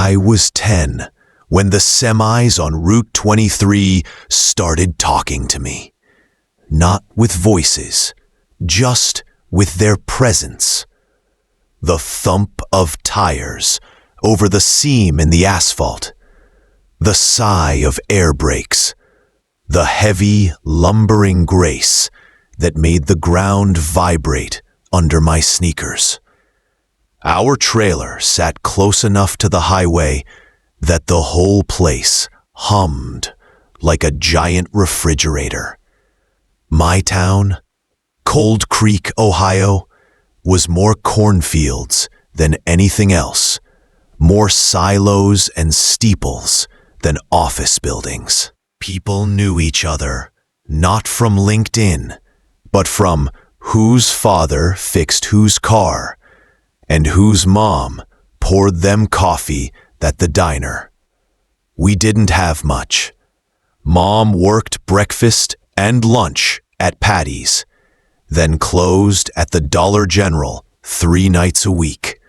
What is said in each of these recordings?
I was 10 when the semis on Route 23 started talking to me. Not with voices, just with their presence. The thump of tires over the seam in the asphalt, the sigh of air brakes, the heavy, lumbering grace that made the ground vibrate under my sneakers. Our trailer sat close enough to the highway that the whole place hummed like a giant refrigerator. My town, Cold Creek, Ohio, was more cornfields than anything else, more silos and steeples than office buildings. People knew each other, not from LinkedIn, but from whose father fixed whose car and whose mom poured them coffee at the diner. We didn't have much. Mom worked breakfast and lunch at Patty's, then closed at the Dollar General 3 nights a week.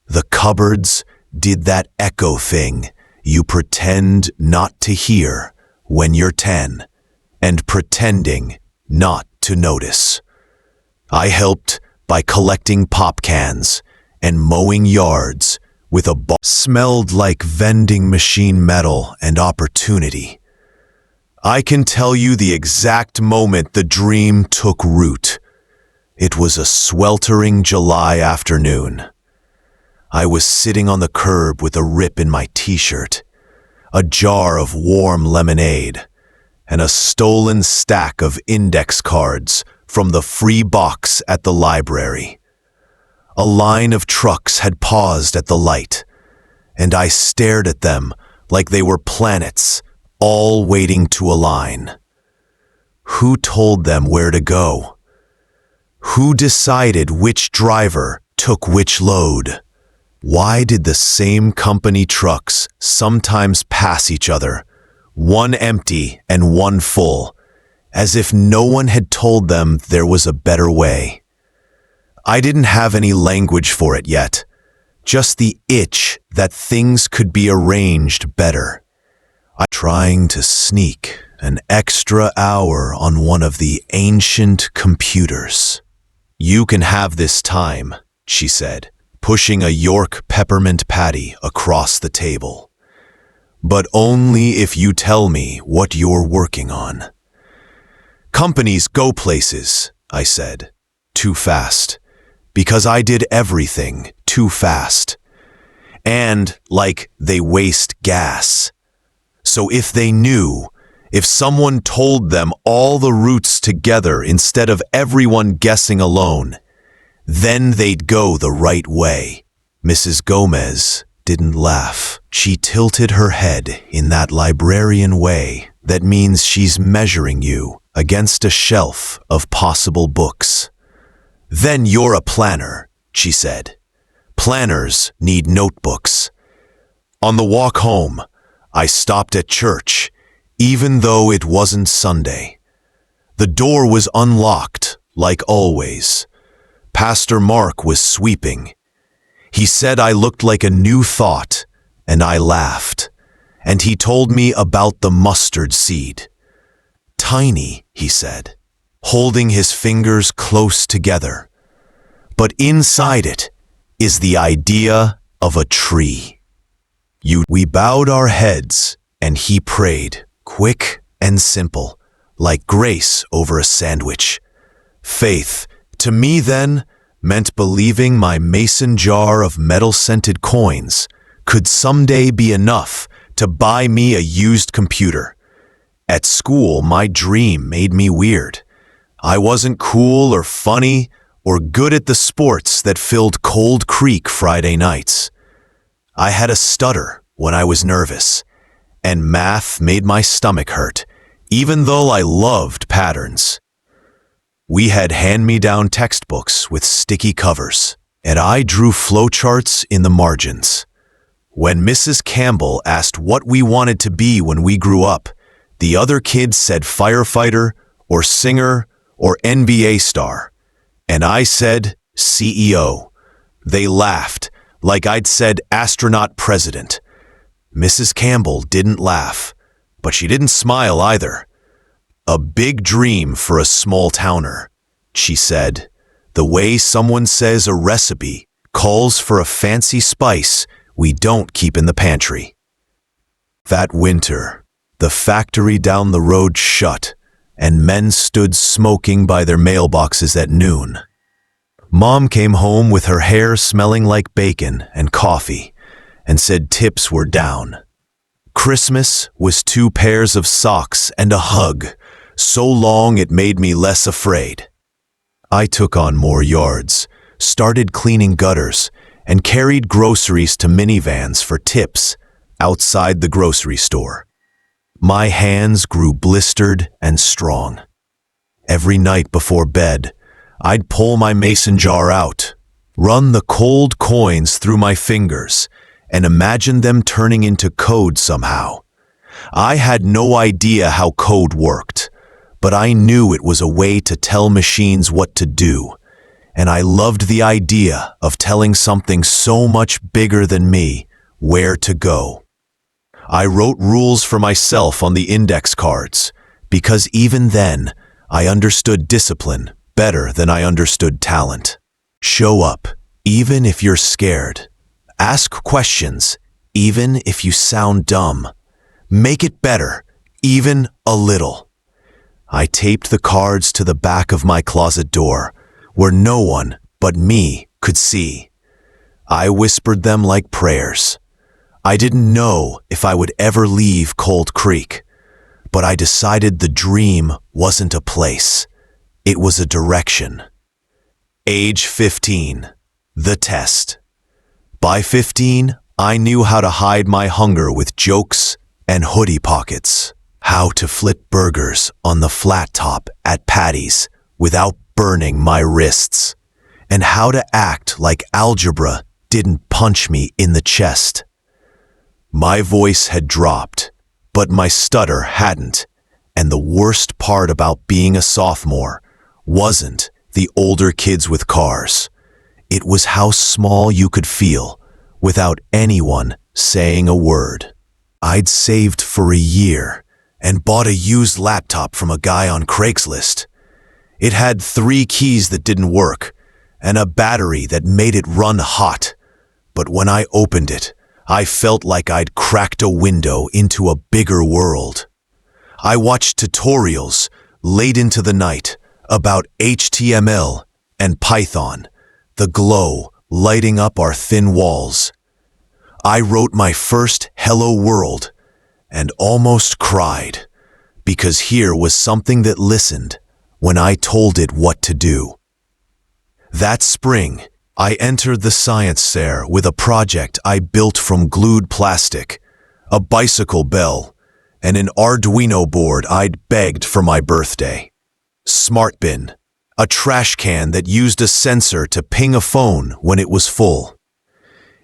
The cupboards did that echo thing you pretend not to hear when you're 10 and pretending not to notice. I helped by collecting pop cans and mowing yards with a smelled like vending machine metal and opportunity. I can tell you the exact moment the dream took root. It was a sweltering July afternoon. I was sitting on the curb with a rip in my t-shirt, a jar of warm lemonade, and a stolen stack of index cards from the free box at the library. A line of trucks had paused at the light, and I stared at them like they were planets, all waiting to align. Who told them where to go? Who decided which driver took which load? Why did the same company trucks sometimes pass each other, one empty and one full, as if no one had told them there was a better way? I didn't have any language for it yet, just the itch that things could be arranged better. I'm trying to sneak an extra hour on one of the ancient computers. "You can have this time," she said, pushing a York peppermint patty across the table. "But only if you tell me what you're working on." "Companies go places," I said, too fast, because I did everything too fast. And like they waste gas. So if they knew, if someone told them all the routes together instead of everyone guessing alone, then they'd go the right way. Mrs. Gomez didn't laugh. She tilted her head in that librarian way that means she's measuring you against a shelf of possible books. "Then you're a planner," she said. "Planners need notebooks." On the walk home, I stopped at church, even though it wasn't Sunday. The door was unlocked, like always. Pastor Mark was sweeping. He said I looked like a new thought, and I laughed. And he told me about the mustard seed. "Tiny," he said, holding his fingers close together. "But inside it is the idea of a tree." We bowed our heads, and he prayed, quick and simple, like grace over a sandwich. Faith, to me then, meant believing my mason jar of metal-scented coins could someday be enough to buy me a used computer. At school, my dream made me weird. I wasn't cool or funny or good at the sports that filled Cold Creek Friday nights. I had a stutter when I was nervous, and math made my stomach hurt, even though I loved patterns. We had hand-me-down textbooks with sticky covers, and I drew flowcharts in the margins. When Mrs. Campbell asked what we wanted to be when we grew up, the other kids said firefighter or singer or NBA star, and I said CEO. They laughed, like I'd said astronaut president, Mrs. Campbell didn't laugh, but she didn't smile either. "A big dream for a small towner," she said, "the way someone says a recipe calls for a fancy spice we don't keep in the pantry." That winter, the factory down the road shut, and men stood smoking by their mailboxes at noon. Mom came home with her hair smelling like bacon and coffee, and said tips were down. Christmas was 2 pairs of socks and a hug, so long it made me less afraid. I took on more yards, started cleaning gutters, and carried groceries to minivans for tips outside the grocery store. My hands grew blistered and strong. Every night before bed, I'd pull my mason jar out, run the cold coins through my fingers, and imagine them turning into code somehow. I had no idea how code worked, but I knew it was a way to tell machines what to do, and I loved the idea of telling something so much bigger than me where to go. I wrote rules for myself on the index cards, because even then, I understood discipline better than I understood talent. Show up, even if you're scared. Ask questions, even if you sound dumb. Make it better, even a little. I taped the cards to the back of my closet door, where no one but me could see. I whispered them like prayers. I didn't know if I would ever leave Cold Creek, but I decided the dream wasn't a place. It was a direction. Age 15. The test. By 15, I knew how to hide my hunger with jokes and hoodie pockets, how to flip burgers on the flat top at Patty's without burning my wrists, and how to act like algebra didn't punch me in the chest. My voice had dropped, but my stutter hadn't, and the worst part about being a sophomore wasn't the older kids with cars. It was how small you could feel without anyone saying a word. I'd saved for a year and bought a used laptop from a guy on Craigslist. It had 3 keys that didn't work and a battery that made it run hot. But when I opened it, I felt like I'd cracked a window into a bigger world. I watched tutorials late into the night about HTML and Python, the glow lighting up our thin walls. I wrote my first Hello World and almost cried, because here was something that listened when I told it what to do. That spring, I entered the science fair with a project I built from glued plastic, a bicycle bell, and an Arduino board I'd begged for my birthday. SmartBin, a trash can that used a sensor to ping a phone when it was full.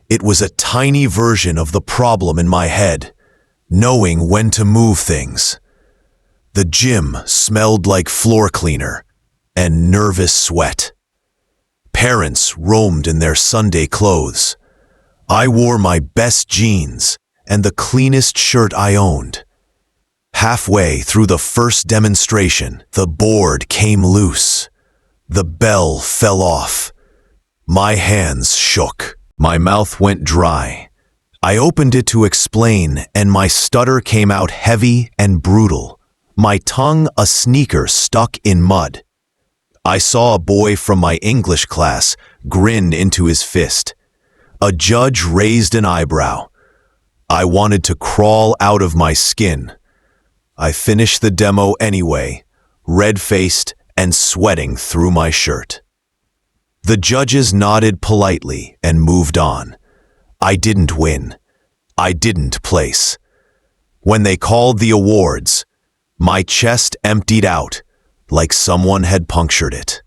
It was a tiny version of the problem in my head, knowing when to move things. The gym smelled like floor cleaner and nervous sweat. Parents roamed in their Sunday clothes. I wore my best jeans and the cleanest shirt I owned. Halfway through the first demonstration, the board came loose. The bell fell off. My hands shook. My mouth went dry. I opened it to explain, and my stutter came out heavy and brutal, my tongue a sneaker stuck in mud. I saw a boy from my English class grin into his fist. A judge raised an eyebrow. I wanted to crawl out of my skin. I finished the demo anyway, red-faced and sweating through my shirt. The judges nodded politely and moved on. I didn't win. I didn't place. When they called the awards, my chest emptied out like someone had punctured it.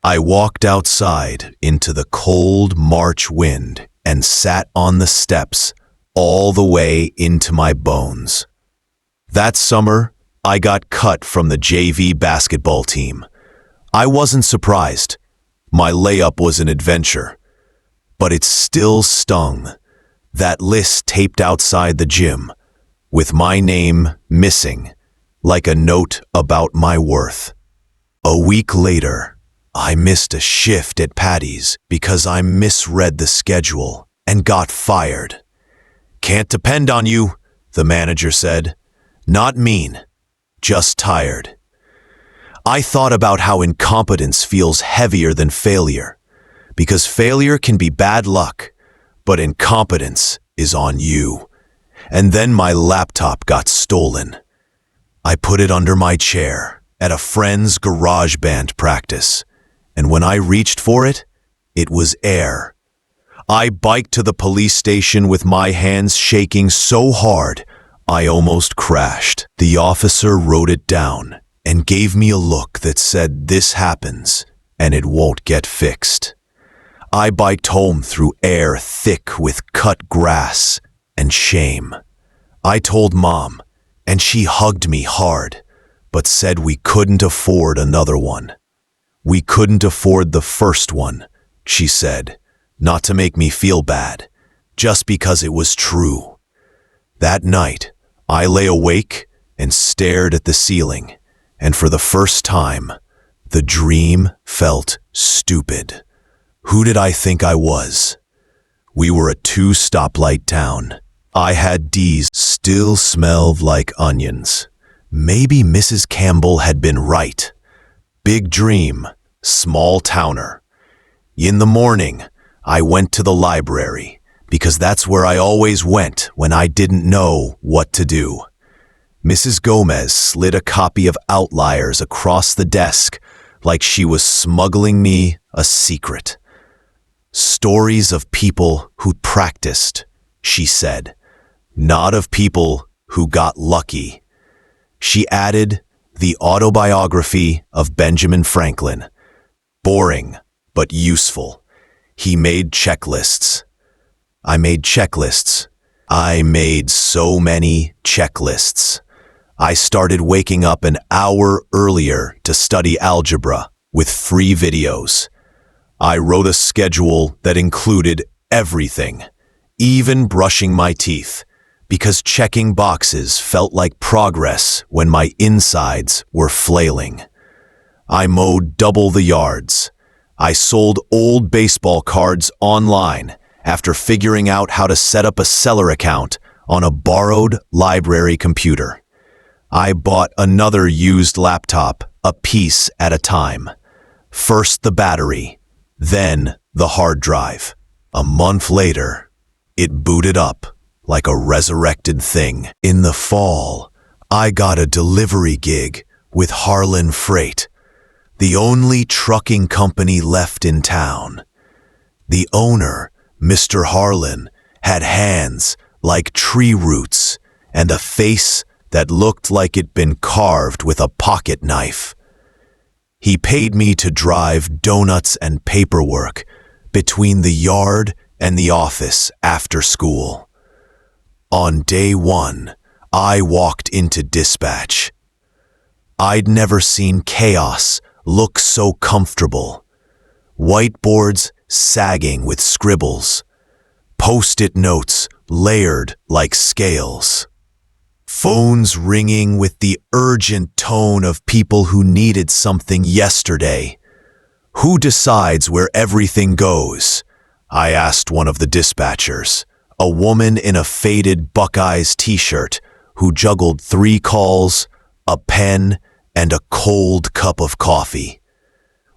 I walked outside into the cold March wind and sat on the steps all the way into my bones. That summer, I got cut from the JV basketball team. I wasn't surprised. My layup was an adventure. But it still stung, That list taped outside the gym, with my name missing, like a note about my worth. A week later, I missed a shift at Patty's because I misread the schedule and got fired. "Can't depend on you," the manager said. Not mean, just tired. I thought about how incompetence feels heavier than failure, because failure can be bad luck, but incompetence is on you. And then my laptop got stolen. I put it under my chair at a friend's garage band practice, and when I reached for it, it was air. I biked to the police station with my hands shaking so hard, I almost crashed. The officer wrote it down and gave me a look that said, "This happens, and it won't get fixed." I biked home through air thick with cut grass and shame. I told Mom, and she hugged me hard, but said we couldn't afford another one. "We couldn't afford the first one," she said, not to make me feel bad, just because it was true. That night, I lay awake and stared at the ceiling, and for the first time, the dream felt stupid. Who did I think I was? We were a 2-stoplight town. I had D's still smelled like onions. Maybe Mrs. Campbell had been right. Big dream, small towner. In the morning, I went to the library, because that's where I always went when I didn't know what to do. Mrs. Gomez slid a copy of Outliers across the desk like she was smuggling me a secret. "Stories of people who practiced," she said, "not of people who got lucky." She added the autobiography of Benjamin Franklin. Boring, but useful. He made checklists. I made checklists. I made so many checklists. I started waking up an hour earlier to study algebra with free videos. I wrote a schedule that included everything, even brushing my teeth, because checking boxes felt like progress when my insides were flailing. I mowed double the yards. I sold old baseball cards online after figuring out how to set up a seller account on a borrowed library computer. I bought another used laptop, a piece at a time. First the battery, then the hard drive. A month later, it booted up like a resurrected thing. In the fall, I got a delivery gig with Harlan Freight, the only trucking company left in town. The owner, Mr. Harlan, had hands like tree roots and a face that looked like it'd been carved with a pocket knife. He paid me to drive donuts and paperwork between the yard and the office after school. On day one, I walked into dispatch. I'd never seen chaos look so comfortable. Whiteboards sagging with scribbles, post-it notes layered like scales, phones ringing with the urgent tone of people who needed something yesterday. "Who decides where everything goes?" I asked one of the dispatchers, a woman in a faded Buckeyes t-shirt who juggled 3 calls, a pen, and a cold cup of coffee.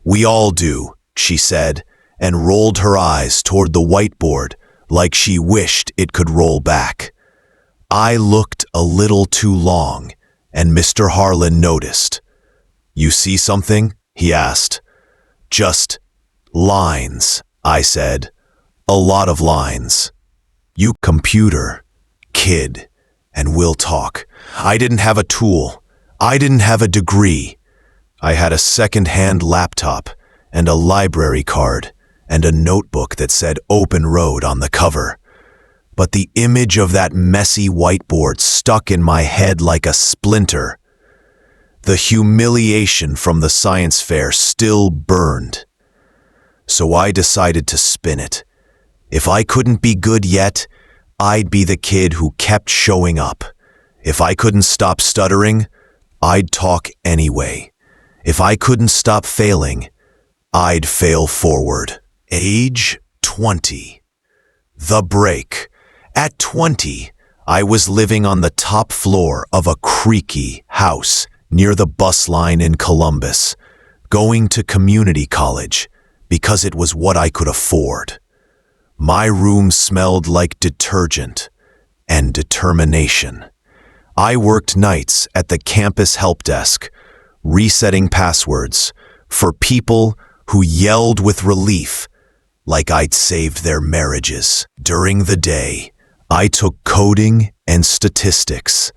"We all do," she said, and rolled her eyes toward the whiteboard like she wished it could roll back. I looked a little too long, and Mr. Harlan noticed. "You see something?" he asked. "Just lines," I said. "A lot of lines." "You computer, kid, and we'll talk." I didn't have a tool. I didn't have a degree. I had a second-hand laptop and a library card and a notebook that said Open Road on the cover. But the image of that messy whiteboard stuck in my head like a splinter. The humiliation from the science fair still burned. So I decided to spin it. If I couldn't be good yet, I'd be the kid who kept showing up. If I couldn't stop stuttering, I'd talk anyway. If I couldn't stop failing, I'd fail forward. Age 20. The break. At 20, I was living on the top floor of a creaky house near the bus line in Columbus, going to community college because it was what I could afford. My room smelled like detergent and determination. I worked nights at the campus help desk, resetting passwords for people who yelled with relief like I'd saved their marriages. During the day, I took coding and statistics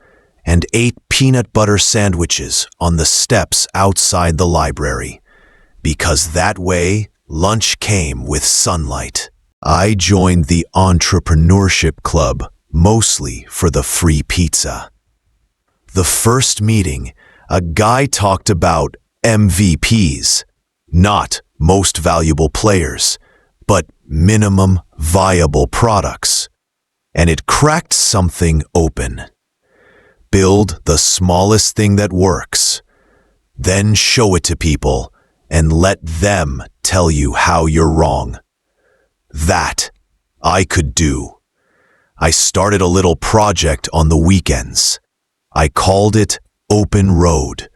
and ate peanut butter sandwiches on the steps outside the library, because that way lunch came with sunlight. I joined the entrepreneurship club mostly for the free pizza. The first meeting, a guy talked about MVPs, not most valuable players, but minimum viable products. And it cracked something open. Build the smallest thing that works, then show it to people and let them tell you how you're wrong. That I could do. I started a little project on the weekends. I called it Open Road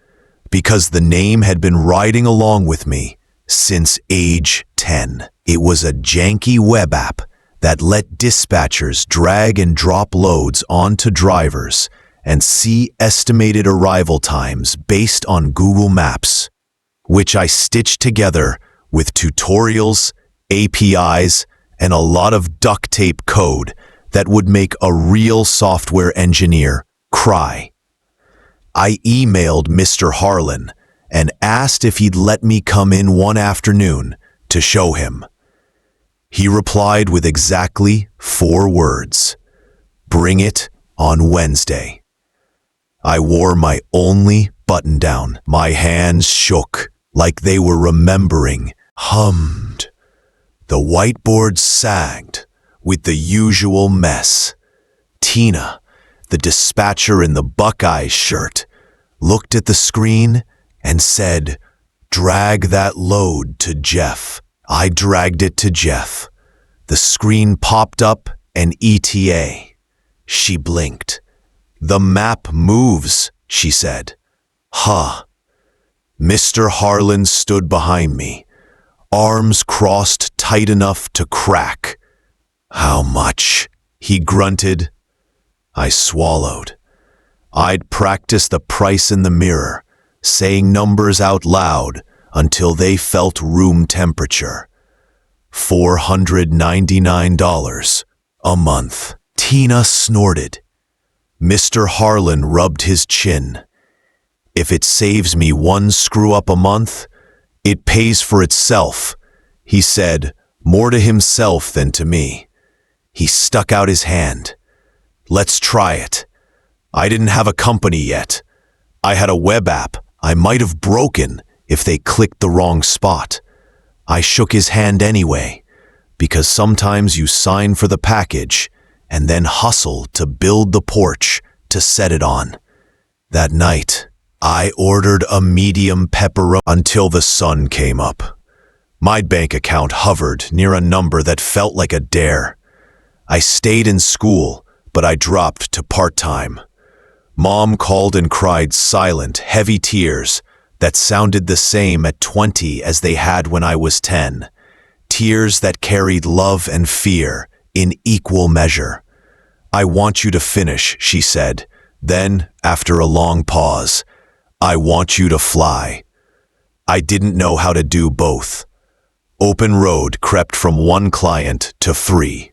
because the name had been riding along with me since age 10. It was a janky web app that let dispatchers drag and drop loads onto drivers and see estimated arrival times based on Google Maps, which I stitched together with tutorials, APIs, and a lot of duct tape code that would make a real software engineer cry. I emailed Mr. Harlan and asked if he'd let me come in one afternoon to show him. He replied with exactly 4 words: "Bring it on Wednesday." I wore my only button-down. My hands shook like they were remembering, hummed. The whiteboard sagged with the usual mess. Tina, the dispatcher in the Buckeyes shirt, looked at the screen and said, "Drag that load to Jeff." I dragged it to Jeff. The screen popped up an ETA. She blinked. "The map moves," she said. "Huh." Mr. Harlan stood behind me, arms crossed tight enough to crack. "How much?" he grunted. I swallowed. I'd practiced the price in the mirror, saying numbers out loud until they felt room temperature. $499 a month. Tina snorted. Mr. Harlan rubbed his chin. "If it saves me one screw-up a month, it pays for itself," he said, more to himself than to me. He stuck out his hand. "Let's try it." I didn't have a company yet. I had a web app I might have broken if they clicked the wrong spot. I shook his hand anyway, because sometimes you sign for the package and then hustle to build the porch to set it on. That night, I ordered a medium pepperoni until the sun came up. My bank account hovered near a number that felt like a dare. I stayed in school, but I dropped to part-time. Mom called and cried silent, heavy tears that sounded the same at 20 as they had when I was 10. Tears that carried love and fear in equal measure. "I want you to finish," she said. Then, after a long pause, "I want you to fly." I didn't know how to do both. Open Road crept from 1 client to 3.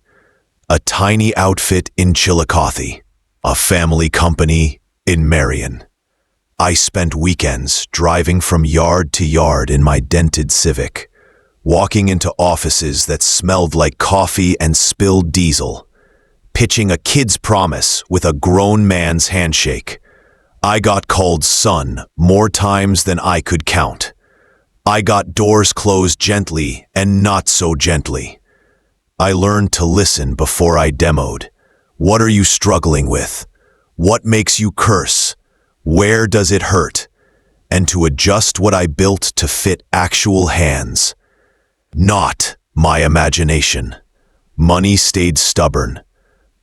A tiny outfit in Chillicothe, a family company in Marion. I spent weekends driving from yard to yard in my dented Civic, walking into offices that smelled like coffee and spilled diesel, pitching a kid's promise with a grown man's handshake. I got called son more times than I could count. I got doors closed gently and not so gently. I learned to listen before I demoed, What are you struggling with? What makes you curse? Where does it hurt? And to adjust what I built to fit actual hands. Not my imagination. Money stayed stubborn.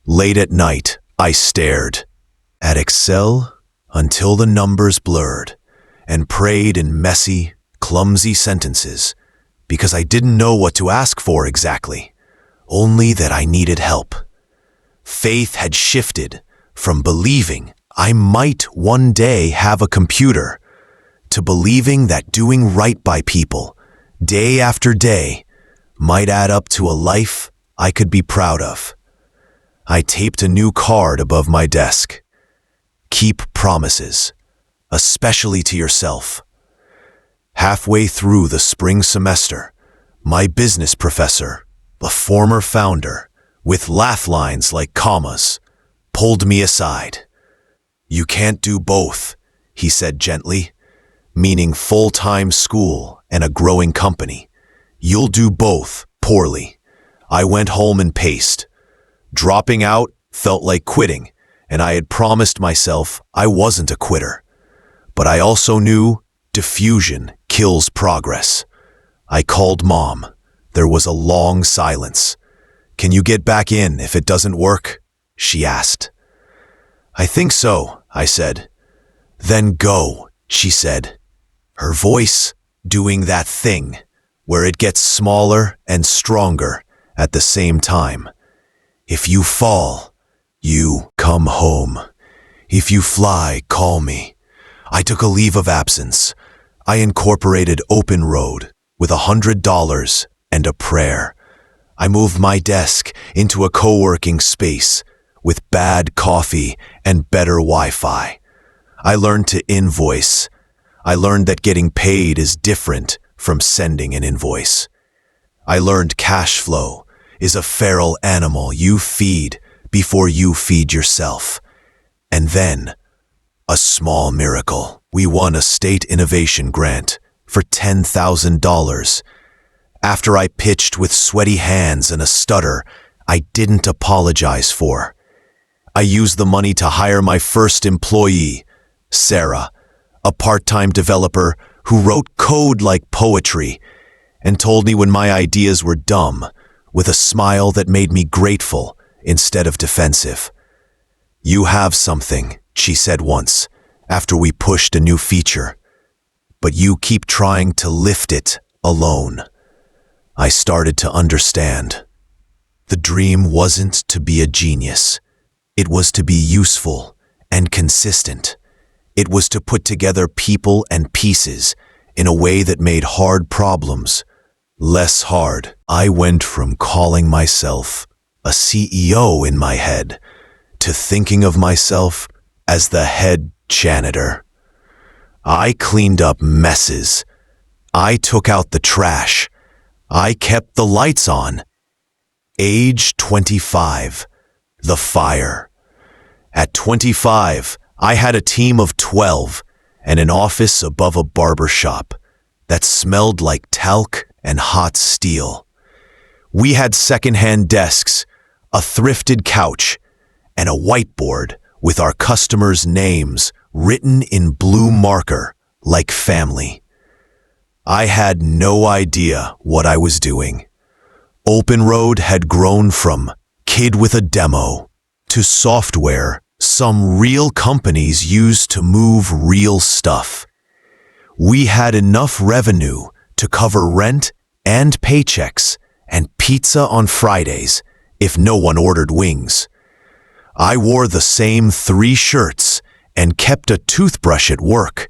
Late at night, I stared at Excel until the numbers blurred and prayed in messy, clumsy sentences because I didn't know what to ask for exactly, only that I needed help. Faith had shifted from believing I might one day have a computer to believing that doing right by people, day after day, might add up to a life I could be proud of. I taped a new card above my desk. Keep promises, especially to yourself. Halfway through the spring semester, my business professor, a former founder, with laugh lines like commas, pulled me aside. You can't do both, he said gently, meaning full-time school and a growing company. You'll do both poorly. I went home and paced. Dropping out felt like quitting, and I had promised myself I wasn't a quitter. But I also knew diffusion kills progress. I called Mom. There was a long silence. Can you get back in if it doesn't work? She asked. I think so, I said. Then go, she said. Her voice doing that thing where it gets smaller and stronger at the same time. If you fall, you come home. If you fly, call me. I took a leave of absence. I incorporated Open Road with $100 and a prayer. I moved my desk into a co-working space with bad coffee and better Wi-Fi. I learned to invoice. I learned that getting paid is different from sending an invoice. I learned cash flow is a feral animal you feed before you feed yourself. And then, a small miracle. We won a state innovation grant for $10,000. After I pitched with sweaty hands and a stutter I didn't apologize for. I used the money to hire my first employee, Sarah, a part-time developer who wrote code like poetry and told me when my ideas were dumb with a smile that made me grateful instead of defensive. You have something, she said once, after we pushed a new feature, but you keep trying to lift it alone. I started to understand. The dream wasn't to be a genius. It was to be useful and consistent. It was to put together people and pieces in a way that made hard problems less hard. I went from calling myself a CEO in my head to thinking of myself as the head janitor. I cleaned up messes. I took out the trash. I kept the lights on. Age 25. The fire. At 25, I had a team of 12 and an office above a barber shop that smelled like talc and hot steel. We had secondhand desks, a thrifted couch, and a whiteboard with our customers' names written in blue marker like family. I had no idea what I was doing. Open Road had grown from kid with a demo to software some real companies used to move real stuff. We had enough revenue to cover rent and paychecks and pizza on Fridays if no one ordered wings. I wore the same 3 shirts and kept a toothbrush at work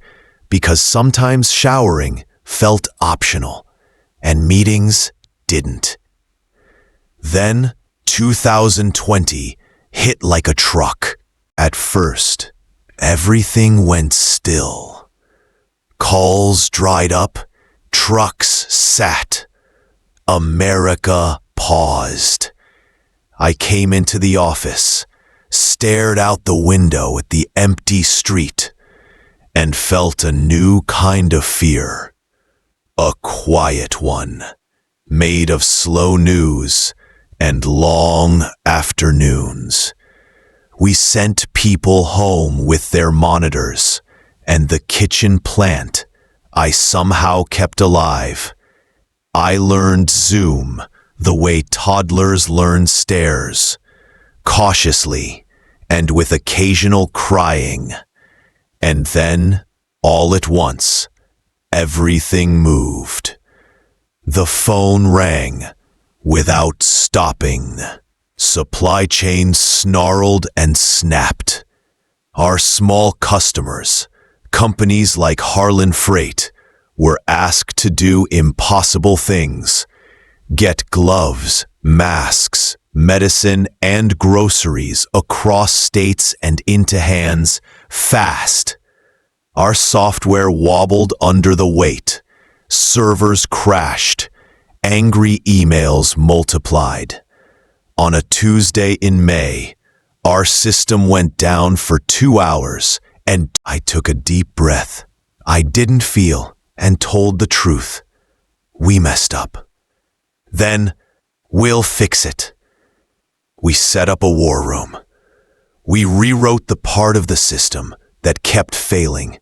because sometimes showering felt optional and meetings didn't. Then 2020 hit like a truck. At first, everything went still. Calls dried up, trucks sat. America paused. I came into the office, stared out the window at the empty street, and felt a new kind of fear. A quiet one, made of slow news and long afternoons. We sent people home with their monitors, and the kitchen plant I somehow kept alive. I learned Zoom the way toddlers learn stairs, cautiously and with occasional crying. And then, all at once, everything moved. The phone rang without stopping. Supply chains snarled and snapped. Our small customers, companies like Harlan Freight, were asked to do impossible things. Get gloves, masks, medicine, and groceries across states and into hands fast. Our software wobbled under the weight. Servers crashed. Angry emails multiplied. On a Tuesday in May, our system went down for 2 hours, and I took a deep breath. I didn't feel and told the truth. We messed up. Then, we'll fix it. We set up a war room. We rewrote the part of the system that kept failing.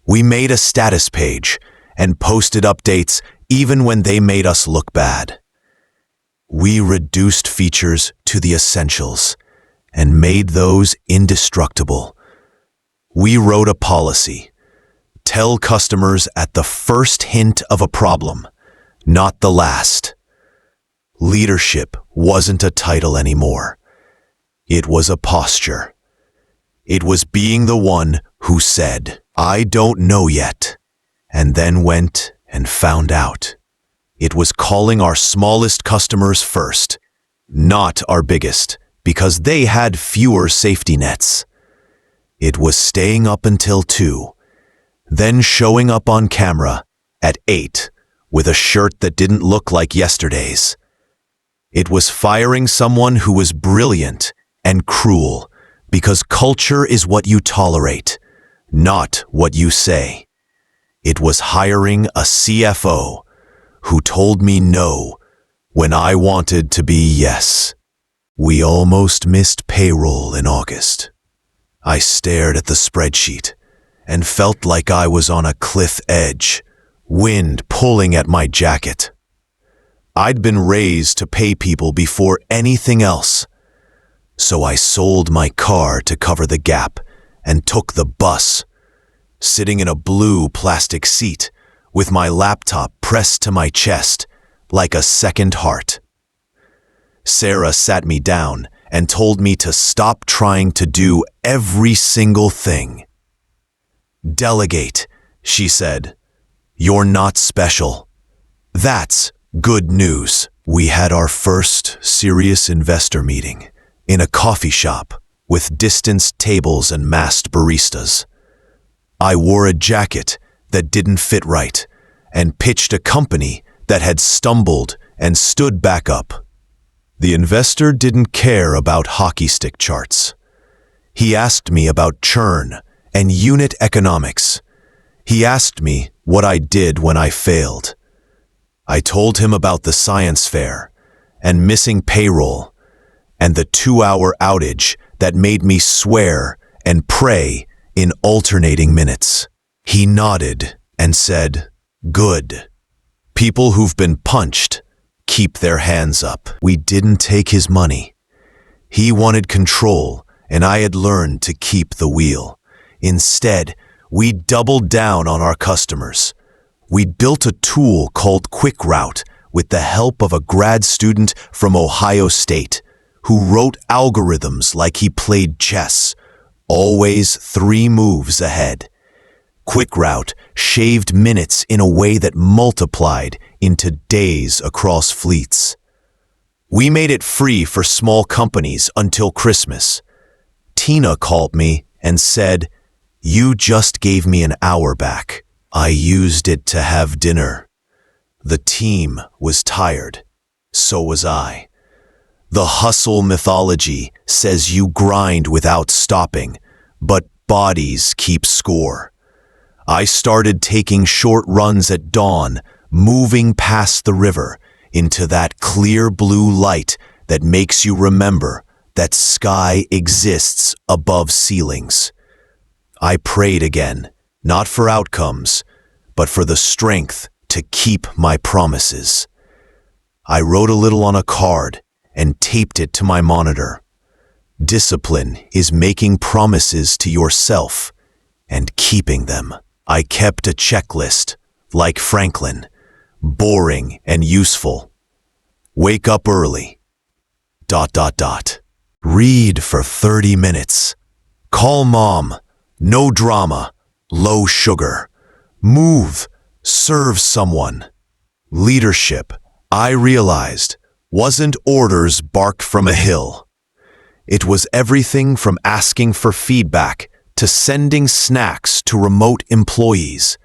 We made a status page and posted updates even when they made us look bad. We reduced features to the essentials and made those indestructible. We wrote a policy. Tell customers at the first hint of a problem, not the last. Leadership wasn't a title anymore. It was a posture. It was being the one who said, "I don't know yet," and then went and found out. It was calling our smallest customers first, not our biggest, because they had fewer safety nets. It was staying up until 2, then showing up on camera at 8 with a shirt that didn't look like yesterday's. It was firing someone who was brilliant and cruel, because culture is what you tolerate, not what you say. It was hiring a CFO who told me no when I wanted to be yes. We almost missed payroll in August. I stared at the spreadsheet and felt like I was on a cliff edge, wind pulling at my jacket. I'd been raised to pay people before anything else, so I sold my car to cover the gap and took the bus, sitting in a blue plastic seat with my laptop pressed to my chest like a second heart. Sarah sat me down and told me to stop trying to do every single thing. "Delegate," she said. "You're not special." That's good news. We had our first serious investor meeting in a coffee shop with distanced tables and masked baristas. I wore a jacket that didn't fit right and pitched a company that had stumbled and stood back up. The investor didn't care about hockey stick charts. He asked me about churn and unit economics. He asked me what I did when I failed. I told him about the science fair and missing payroll and the 2-hour outage that made me swear and pray in alternating minutes. He nodded and said, "Good. People who've been punched keep their hands up." We didn't take his money. He wanted control, and I had learned to keep the wheel. Instead, we doubled down on our customers. We built a tool called QuickRoute with the help of a grad student from Ohio State who wrote algorithms like he played chess, always 3 moves ahead. QuickRoute shaved minutes in a way that multiplied into days across fleets. We made it free for small companies until Christmas. Tina called me and said, "You just gave me an hour back. I used it to have dinner." The team was tired. So was I. The hustle mythology says you grind without stopping, but bodies keep score. I started taking short runs at dawn, moving past the river into that clear blue light that makes you remember that sky exists above ceilings. I prayed again, not for outcomes, but for the strength to keep my promises. I wrote a little on a card and taped it to my monitor. Discipline is making promises to yourself and keeping them. I kept a checklist, like Franklin, boring and useful. Wake up early. ... Read for 30 minutes. Call mom. No drama. Low sugar. Move. Serve someone. Leadership, I realized, wasn't orders barked from a hill. It was everything from asking for feedback to sending snacks to remote employees,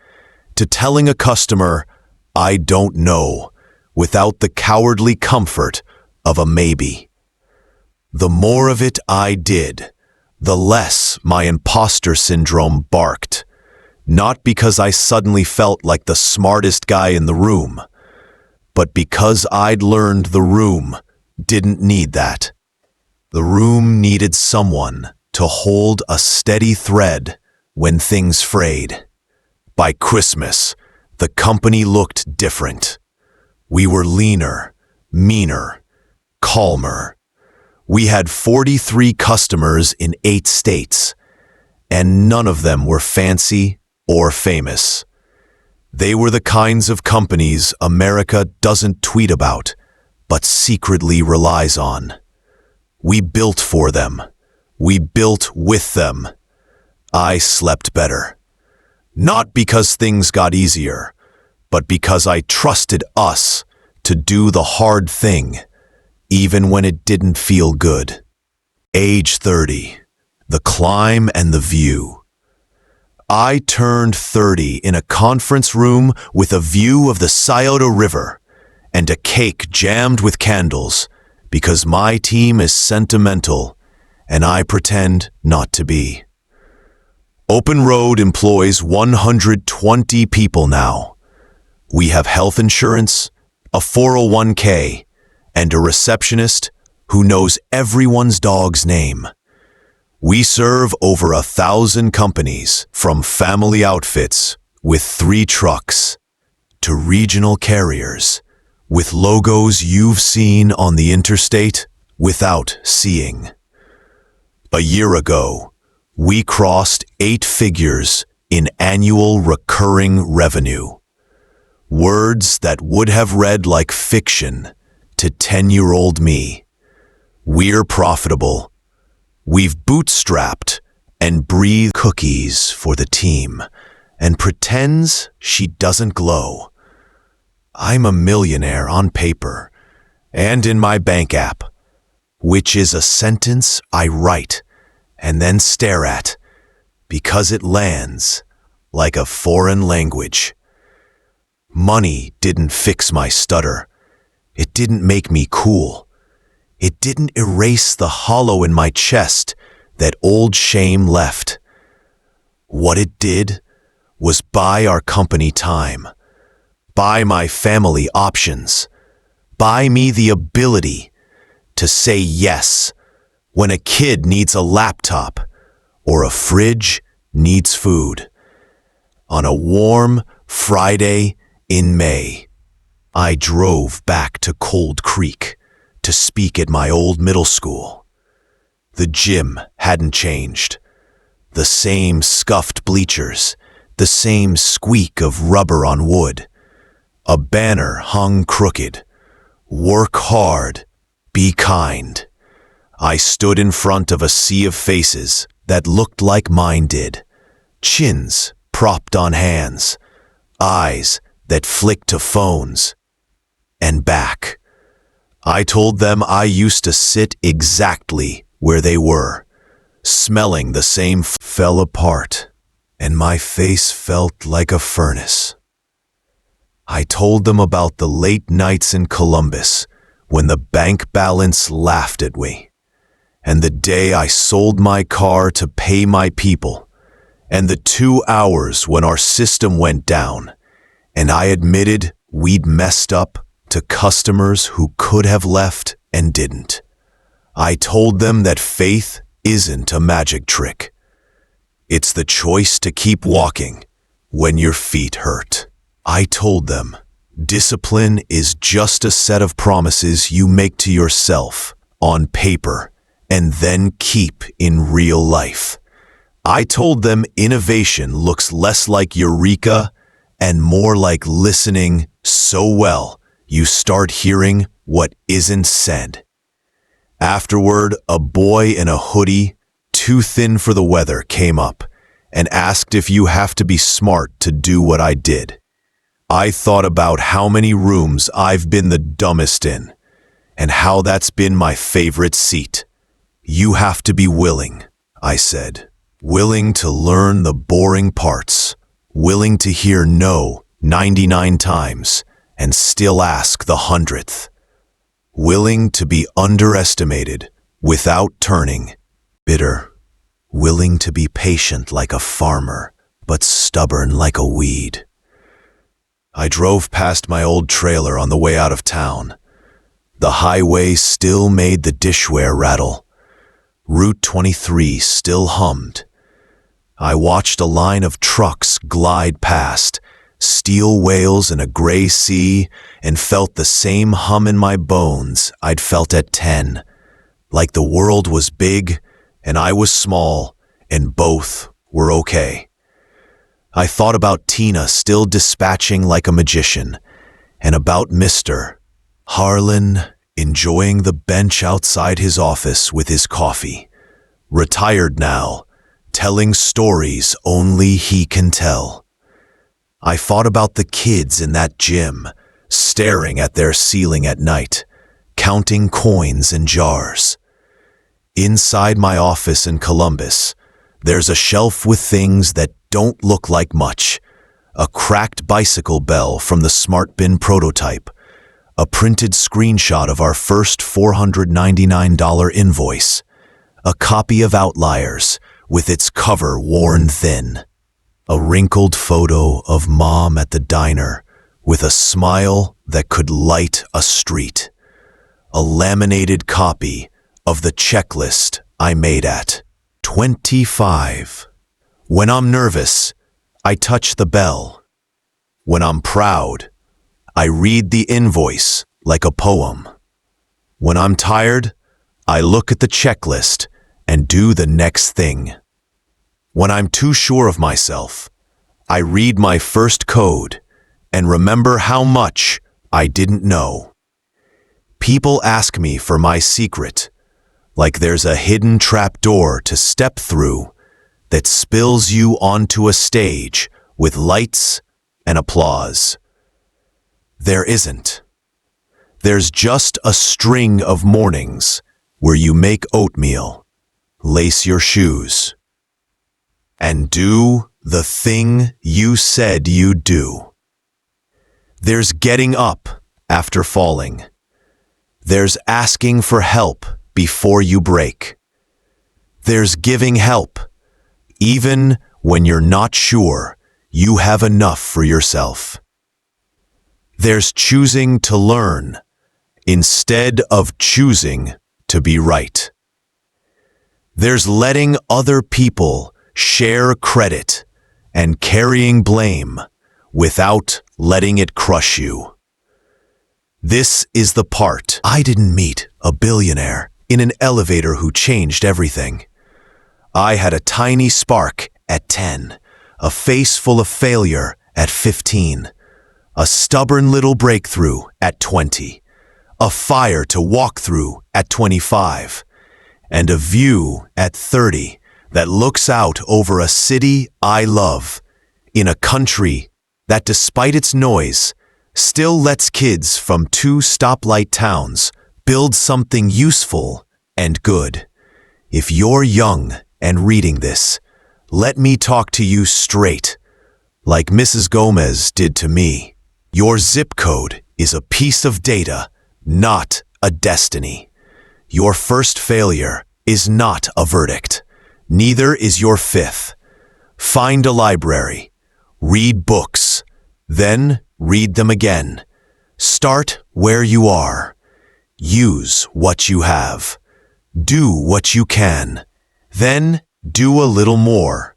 to telling a customer, "I don't know," without the cowardly comfort of a maybe. The more of it I did, the less my imposter syndrome barked, not because I suddenly felt like the smartest guy in the room, but because I'd learned the room didn't need that. The room needed someone to hold a steady thread when things frayed. By Christmas, the company looked different. We were leaner, meaner, calmer. We had 43 customers in 8 states, and none of them were fancy or famous. They were the kinds of companies America doesn't tweet about, but secretly relies on. We built for them. We built with them. I slept better. Not because things got easier, but because I trusted us to do the hard thing, even when it didn't feel good. Age 30, the climb and the view. I turned 30 in a conference room with a view of the Scioto River and a cake jammed with candles because my team is sentimental and I pretend not to be. Open Road employs 120 people now. We have health insurance, a 401k, and a receptionist who knows everyone's dog's name. We serve over 1,000 companies, from family outfits with 3 trucks to regional carriers with logos you've seen on the interstate without seeing. A year ago, we crossed 8 figures in annual recurring revenue. Words that would have read like fiction to 10-year-old me. We're profitable. We've bootstrapped and breathed cookies for the team and pretends she doesn't glow. I'm a millionaire on paper and in my bank app, which is a sentence I write and then stare at because it lands like a foreign language. Money didn't fix my stutter. It didn't make me cool. It didn't erase the hollow in my chest that old shame left. What it did was buy our company time, buy my family options, buy me the ability to say yes when a kid needs a laptop or a fridge needs food. On a warm Friday in May, I drove back to Cold Creek to speak at my old middle school. The gym hadn't changed. The same scuffed bleachers, the same squeak of rubber on wood. A banner hung crooked. Work hard, be kind. I stood in front of a sea of faces that looked like mine did. Chins propped on hands, eyes that flicked to phones, and back. I told them I used to sit exactly where they were, smelling the same fell apart, and my face felt like a furnace. I told them about the late nights in Columbus when the bank balance laughed at me, and the day I sold my car to pay my people, and the 2 hours when our system went down, and I admitted we'd messed up to customers who could have left and didn't. I told them that faith isn't a magic trick. It's the choice to keep walking when your feet hurt. I told them discipline is just a set of promises you make to yourself on paper and then keep in real life. I told them innovation looks less like eureka and more like listening so well you start hearing what isn't said. Afterward, a boy in a hoodie, too thin for the weather, came up and asked if you have to be smart to do what I did. I thought about how many rooms I've been the dumbest in and how that's been my favorite seat. You have to be willing, I said. Willing to learn the boring parts, willing to hear no 99 times and still ask the 100th. Willing to be underestimated without turning bitter. Willing to be patient like a farmer, but stubborn like a weed. I drove past my old trailer on the way out of town. The highway still made the dishware rattle. Route 23 still hummed. I watched a line of trucks glide past, steel whales in a gray sea, and felt the same hum in my bones I'd felt at 10, like the world was big and I was small, and both were okay. I thought about Tina still dispatching like a magician, and about Mr. Harlan enjoying the bench outside his office with his coffee, retired now, telling stories only he can tell. I thought about the kids in that gym, staring at their ceiling at night, counting coins and jars. Inside my office in Columbus, there's a shelf with things that don't look like much. A cracked bicycle bell from the SmartBin prototype, a printed screenshot of our first $499 invoice, a copy of Outliers with its cover worn thin, a wrinkled photo of Mom at the diner with a smile that could light a street, a laminated copy of the checklist I made at 25. When I'm nervous, I touch the bell. When I'm proud, I read the invoice like a poem. When I'm tired, I look at the checklist and do the next thing. When I'm too sure of myself, I read my first code and remember how much I didn't know. People ask me for my secret, like there's a hidden trapdoor to step through that spills you onto a stage with lights and applause. There isn't. There's just a string of mornings where you make oatmeal, lace your shoes, and do the thing you said you'd do. There's getting up after falling. There's asking for help before you break. There's giving help, even when you're not sure you have enough for yourself. There's choosing to learn instead of choosing to be right. There's letting other people share credit and carrying blame without letting it crush you. This is the part. I didn't meet a billionaire in an elevator who changed everything. I had a tiny spark at 10, a face full of failure at 15, a stubborn little breakthrough at 20, a fire to walk through at 25, and a view at 30 that looks out over a city I love, in a country that, despite its noise, still lets kids from 2 stoplight towns build something useful and good. If you're young and reading this, let me talk to you straight, like Mrs. Gomez did to me. Your zip code is a piece of data, not a destiny. Your first failure is not a verdict. Neither is your 5th. Find a library. Read books. Then read them again. Start where you are. Use what you have. Do what you can. Then do a little more.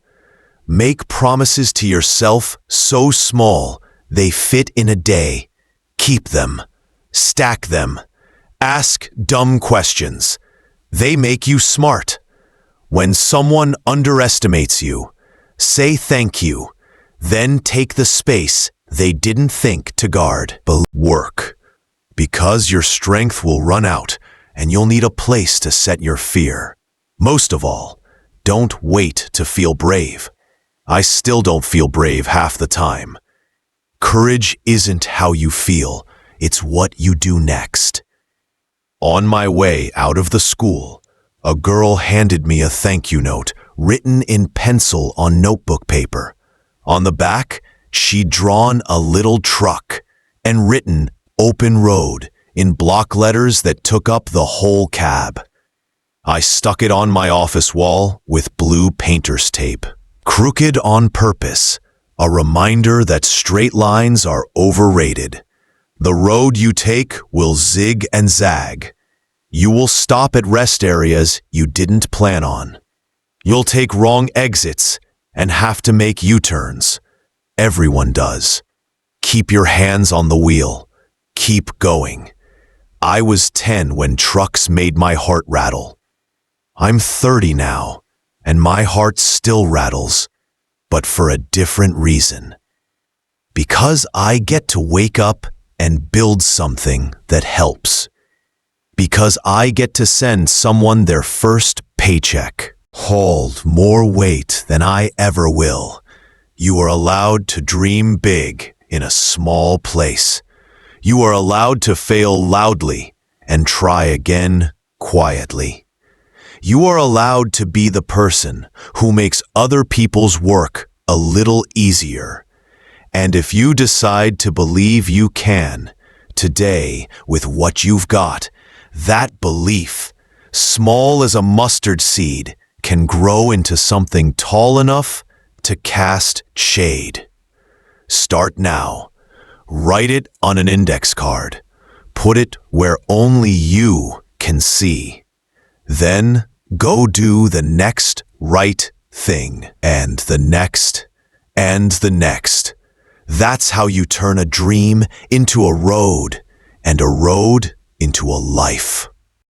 Make promises to yourself so small they fit in a day. Keep them. Stack them. Ask dumb questions. They make you smart. When someone underestimates you, say thank you. Then take the space they didn't think to guard. Work. Because your strength will run out and you'll need a place to set your fear. Most of all, don't wait to feel brave. I still don't feel brave half the time. Courage isn't how you feel, it's what you do next. On my way out of the school, a girl handed me a thank you note written in pencil on notebook paper. On the back, she'd drawn a little truck and written "Open Road" in block letters that took up the whole cab. I stuck it on my office wall with blue painter's tape. Crooked on purpose, a reminder that straight lines are overrated. The road you take will zig and zag. You will stop at rest areas you didn't plan on. You'll take wrong exits and have to make U-turns. Everyone does. Keep your hands on the wheel. Keep going. I was 10 when trucks made my heart rattle. I'm 30 now, and my heart still rattles, but for a different reason. Because I get to wake up and build something that helps. Because I get to send someone their first paycheck. Hold more weight than I ever will. You are allowed to dream big in a small place. You are allowed to fail loudly and try again quietly. You are allowed to be the person who makes other people's work a little easier. And if you decide to believe you can, today, with what you've got, that belief, small as a mustard seed, can grow into something tall enough to cast shade. Start now. Write it on an index card. Put it where only you can see. Then go do the next right thing, and the next, and the next. That's how you turn a dream into a road, and a road into a life.